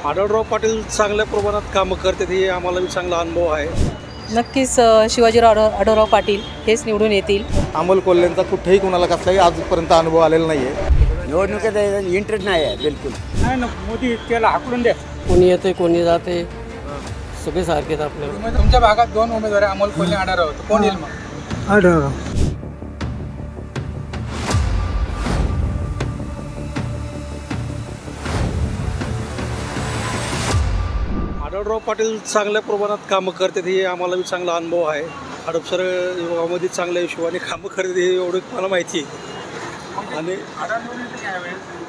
आढळराव पाटील चांगल्या प्रमाणात कामं करतात हे आम्हाला बी चांगला अनुभव आहे. नक्कीच शिवाजीराव आढळराव पाटील हेच निवडून येतील. अमोल कोल्हेंचा कुठेही कोणाला कसलाही आजपर्यंत अनुभव आलेला नाही आहे. निवडणुकीत इंटरेस्ट नाही आहे बिलकुल. नाही ना, मोदी त्याला हाकलून द्या. कोणी येते कोणी जाते सगळे सारखेच आपल्याला. तुमच्या भागात दोन उमेदवार आहे, अमोल कोल्हे आढळराव, कोण येईल मग? आढळराव. आढळराव पाटील चांगल्या प्रमाणात कामं करतात हे आम्हाला बी चांगला अनुभव आहे. हडपसर विभागामध्ये चांगल्या हिशोबाने कामं करतात हे एवढं मला माहिती आहे. आणि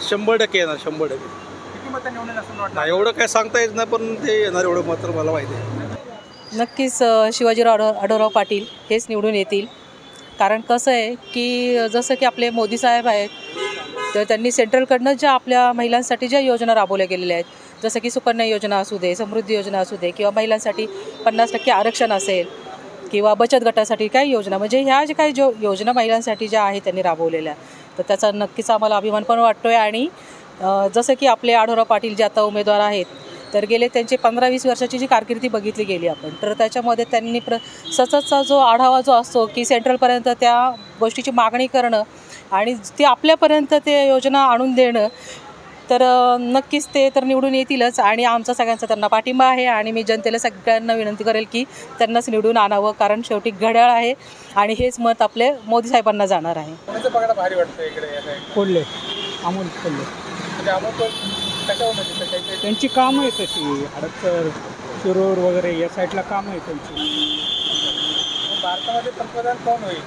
100% येणार, 100%. किती मतं निवडून असं वाटतं? नाही एवढं काय सांगता येत नाही, पण ते येणार एवढं मात्र मला माहिती आहे. नक्कीच शिवाजीराव आढळराव पाटील हेच निवडून येतील. कारण कसं आहे की जसं की आपले मोदी साहेब आहेत, तर त्यांनी सेंट्रलकडनं ज्या आपल्या महिलांसाठी ज्या योजना राबवल्या गेलेल्या आहेत, जसं की सुकन्या योजना असू दे, समृद्धी योजना असू दे, किंवा महिलांसाठी 50% आरक्षण असेल, किंवा बचत गटासाठी काही योजना, म्हणजे ह्या ज्या काही योजना महिलांसाठी ज्या आहेत त्यांनी राबवलेल्या, तर त्याचा नक्कीच आम्हाला अभिमान पण वाटतो आहे. आणि जसं की आपले आढळराव पाटील जे आता उमेदवार आहेत, तर गेले त्यांचे 15-20 वर्षाची जी कारकिर्दी बघितली गेली आपण, तर त्याच्यामध्ये त्यांनी सततचा जो आढावा जो असतो की सेंट्रलपर्यंत त्या गोष्टीची मागणी करणं आणि ते आपल्यापर्यंत ते योजना आणून देणं, तर नक्कीच ते तर निवडून येतीलच. आणि आमचा सगळ्यांचा त्यांना पाठिंबा आहे. आणि मी जनतेला सगळ्यांना विनंती करेल की त्यांनाच निवडून आणावं, कारण शेवटी घड्याळ आहे आणि हेच मत आपले मोदी साहेबांना जाणार आहे. कोणाचं बघायला भारी वाटतं इकडे? कोल्हे, अमोल कोल्हे. म्हणजे अमोल कशावर म्हणजे त्यांची कामं आहे तशी, हडपसर, शिरूर वगैरे या साईडला कामं आहे त्यांची. भारतामध्ये पंतप्रधान कोण होईल?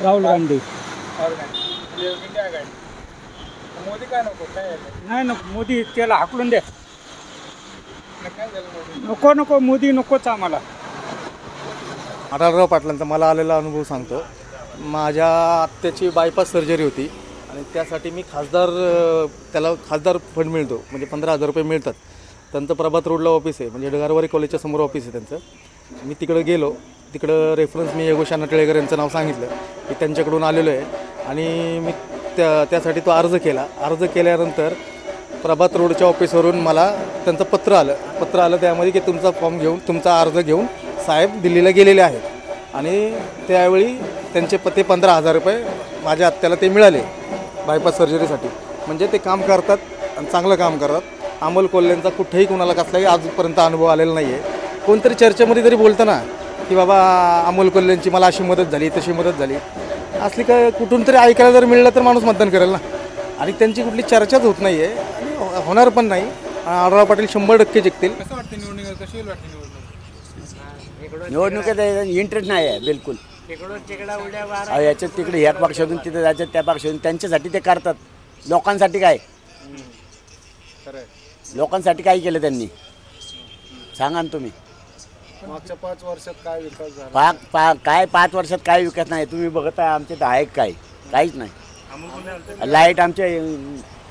राहुल गांधी. राहुल गांधी म्हणजे इंडिया आघाडी. मोदी काय नको? काय नाही नको, मोदी त्याला हाकलून द्या. काय झालं मोदी? नको मोदी नकोच आम्हाला. आढळराव पाटलांचा मला आलेला अनुभव सांगतो. माझ्या आत्याची बायपास सर्जरी होती आणि त्यासाठी मी त्याला खासदार फंड मिळतो, म्हणजे 15,000 रुपये मिळतात. त्यांचं प्रभात रोडला ऑफिस आहे, म्हणजे डगारवारी कॉलेजच्या समोर ऑफिस आहे त्यांचं. मी तिकडं गेलो, तिकडं रेफरन्स मी योगेश टिळेकर यांचं नाव सांगितलं की त्यांच्याकडून आलेलो आहे. आणि मी त्यासाठी तो अर्ज केल्यानंतर प्रभात रोडच्या ऑफिसवरून मला त्यांचं पत्र आलं त्यामध्ये की तुमचा फॉर्म घेऊन, तुमचा अर्ज घेऊन साहेब दिल्लीला गेलेले आहेत. आणि त्यावेळी त्यांचे 15,000 रुपये माझ्या आत्याला ते मिळाले बायपास सर्जरीसाठी. म्हणजे ते काम करतात आणि चांगलं काम करतात. अमोल कोल्हेंचा कुठेही कोणाला कसलाही आजपर्यंत अनुभव आलेला नाही आहे. कोणतरी चर्चेमध्ये तरी बोलतं ना की बाबा अमोल कोल्हेंची मला अशी मदत झाली, तशी मदत झाली, असली काय कुठून तरी ऐकायला जर मिळलं तर माणूस मतदान करेल ना. आणि त्यांची कुठली चर्चाच होत नाही आहे आणि होणार पण नाही. आढळराव पाटील 100% जिंकतील. कसं वाटतं निवडणूक? कशी वाटते निवडणूक? निवडणुकीत इंटरेस्ट नाही आहे बिलकुल. याच्यात तिकडे ह्या पक्षातून तिथे जायचं, त्या पक्षातून, त्यांच्यासाठी ते करतात. लोकांसाठी काय? लोकांसाठी काय केलं त्यांनी सांगा ना तुम्ही. मागच्या 5 वर्षात काय विकास झाला? काय 5 वर्षात काय विकास नाही तुम्ही बघत आहे. आमच्या तर आहे काहीच नाही. लाईट आमच्या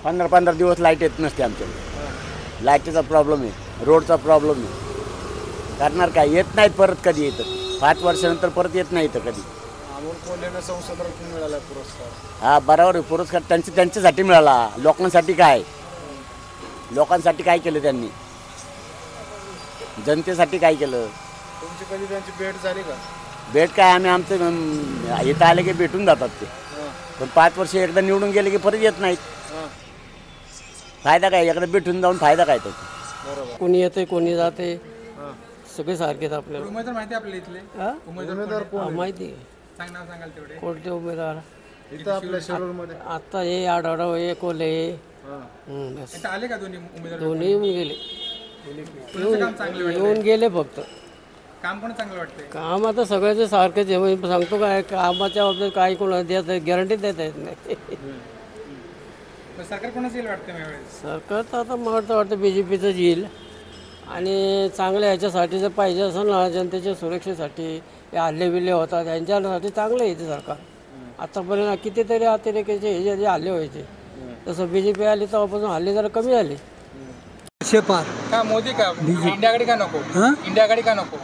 15-15 दिवस लाईट येत नसते आमच्याकडे. लाईटीचा प्रॉब्लेम आहे, रोडचा प्रॉब्लेम आहे. करणार काय? येत नाहीत परत. कधी येतं 5 वर्षानंतर परत येत नाही तर कधी. अमोल कोल्हेंना संसदरत्न मिळाला पुरस्कार. हा बरोबर आहे, पुरस्कार त्यांच्यासाठी मिळाला. लोकांसाठी काय केलं त्यांनी? जनतेसाठी काय केलं? तुमची कधी त्यांची भेट झाली का? भेट काय, आम्ही आमचं इथं आले की भेटून जातात ते. पण 5 वर्ष एकदा निवडून गेले की परत येत नाहीत. फायदा काय? एकदा भेटून जाऊन फायदा काय त्याचा? कोणी येते कोणी जाते सगळे सारखेच आपल्याला. उमेदवार माहिती आहे आपल्या इथले? उमेदवार कोण? माहिती आहे. सांग नाव सांगाल तेवढे. कोणते उमेदवार? इथं आपल्या शिरूरमध्ये आता हे आढळराव, हे कोल्हे. बस इथं आले का दोन्ही उमेदवार? दोन्ही येऊन गेले. कोणाचं काम चांगलं वाटतं? येऊन गेले फक्त. काम पण चांगलं वाटतंय? काम आता सगळ्याचे सारखेच आहे. मी सांगतो काय, कामाच्या बाबतीत काही कोणाला देत गॅरंटी देता येत नाही. सरकार कोणाचं येईल वाटतं यावेळेस? सरकार तर आता मला वाटतं BJPचंच येईल. आणि चांगल्या ह्याच्यासाठी जर पाहिजे असेल ना, जनतेच्या सुरक्षेसाठी, हे हल्ले बिल्ले होतात यांच्यासाठी चांगलं येते सरकार. आतापर्यंत कितीतरी अतिरेकाचे हे जे हल्ले व्हायचे, तसं BJP आली तेव्हापासून हल्ले जरा कमी झाले. का मोदी का? इंडिया आघाडी का नको? इंडिया आघाडी का नको?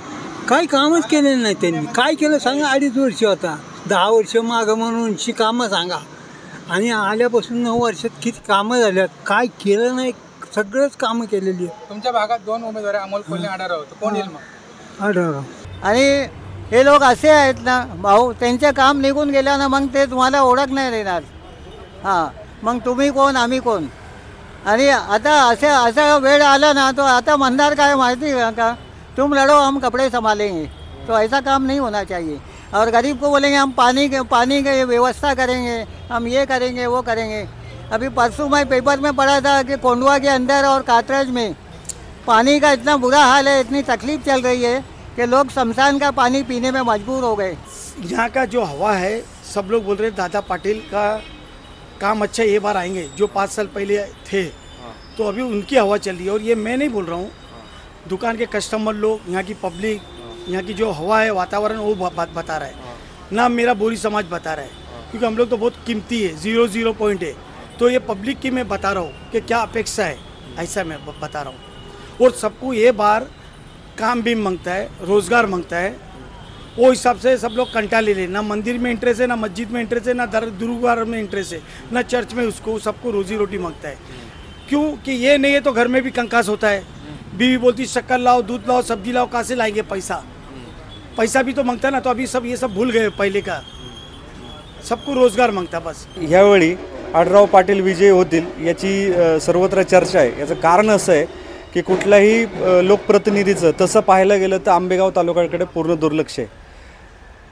काय कामच केलेलं नाही त्यांनी. काय केलं सांगा? 2.5 वर्ष होता, 10 वर्ष मागं म्हणूनची कामं सांगा. आणि आल्यापासून 9 वर्षात किती कामं झाल्यात, काय केलं नाही सगळंच कामं केलेली आहे. तुमच्या भागात 2 उमेदवार आहे, अमोल कोल्हे आढावा होतो, कोण येईल मग? आढळराव. आणि हे लोक असे आहेत ना भाऊ, त्यांचे काम निघून गेल्यानं मग ते तुम्हाला ओळख नाही देणार. हां, मग तुम्ही कोण आम्ही कोण. आणि आता असा वेळ आला ना तो आता म्हणणार काय माहिती है का, तुम लड़ो हम कपड़े संभालेंगे. तो ऐसा काम नहीं होना चाहिए. और गरीब को बोलेंगे हम पानी की व्यवस्था करेंगे, हम ये करेंगे वो करेंगे. अभी परसों मैं पेपर में पढ़ा था कि कोंडवा के अंदर और कातरज में पानी का इतना बुरा हाल है, इतनी तकलीफ चल रही है कि लोग शमशान का पानी पीने में मजबूर हो गए. यहाँ का जो हवा है, सब लोग बोल रहे हैं दादा पाटिल का काम अच्छा ये बार आएंगे. जो 5 साल पहले थे तो अभी उनकी हवा चल रही है. और ये मैं नहीं बोल रहा हूँ, दुकान के कस्टमर लोग, यहाँ की पब्लिक, यहाँ की जो हवा है वातावरण वो बता रहा है ना. मेरा बोरी समाज बता रहा है, क्योंकि हम लोग तो बहुत कीमती है, 0 पॉइंट है. तो ये पब्लिक की मैं बता रहा हूँ कि क्या अपेक्षा है, ऐसा मैं बता रहा हूँ. और सबको ये बार काम भी मांगता है, रोज़गार मांगता है. वो हिसाब से सब लोग कंटा ले लें. ना मंदिर में इंटरेस्ट है, ना मस्जिद में इंटरेस्ट है, ना गुरुद्वारा में इंटरेस्ट है, ना चर्च में. उसको सबको रोजी रोटी मांगता है. क्यों कि ये नहीं है तो घर में भी कंकास होता है. बीवी बोलती शक्कर लाओ, दूध लाओ, सब्जी लाओ, कहाँ से लाएंगे पैसा भी तो मांगता है ना. तो अभी ये सब भूल गए पहले का. सबको रोजगार मांगता बस. यावेळी आढळराव पाटील विजयी होतील याची सर्वत्र चर्चा आहे. याचं कारण असं आहे की कुठल्याही लोकप्रतिनिधीचं तसं पाहायला गेलं तर आंबेगाव तालुक्याकडे पूर्ण दुर्लक्ष आहे.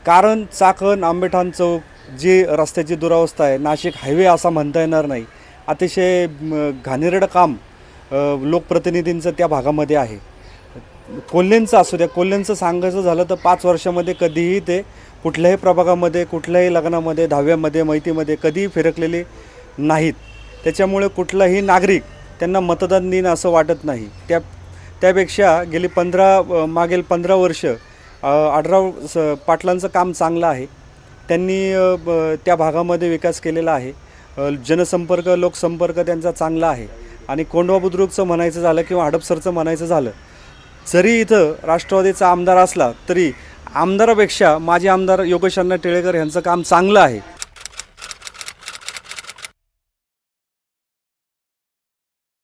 कारण चाकण आंबेठाण चौक जी रस्त्याची दुरावस्था आहे, नाशिक हायवे असा म्हणता येणार नाही, अतिशय घाणेरडं काम लोकप्रतिनिधींचं त्या भागामध्ये आहे. कोल्हेंचं असू द्या, कोल्हेंचं सांगायचं झालं तर 5 वर्षामध्ये कधीही ते कुठल्याही प्रभागामध्ये, कुठल्याही लग्नामध्ये, दहाव्यामध्ये, मैतीमध्ये कधीही फिरकलेले नाहीत. त्याच्यामुळे कुठलाही नागरिक त्यांना मतदान देईन असं वाटत नाही. त्यापेक्षा मागील 15 वर्ष आढळराव पाटलांचं काम चांगलं आहे. त्यांनी त्या भागामध्ये विकास केलेला आहे. जनसंपर्क, लोकसंपर्क त्यांचा चांगला आहे. आणि कोंडवा बुद्रुकचं म्हणायचं झालं किंवा हडपसरचं म्हणायचं झालं, जरी इथं राष्ट्रवादीचा आमदार असला तरी आमदारापेक्षा माजी आमदार योगेश अण्णा टिळेकर यांचं काम चांगलं आहे.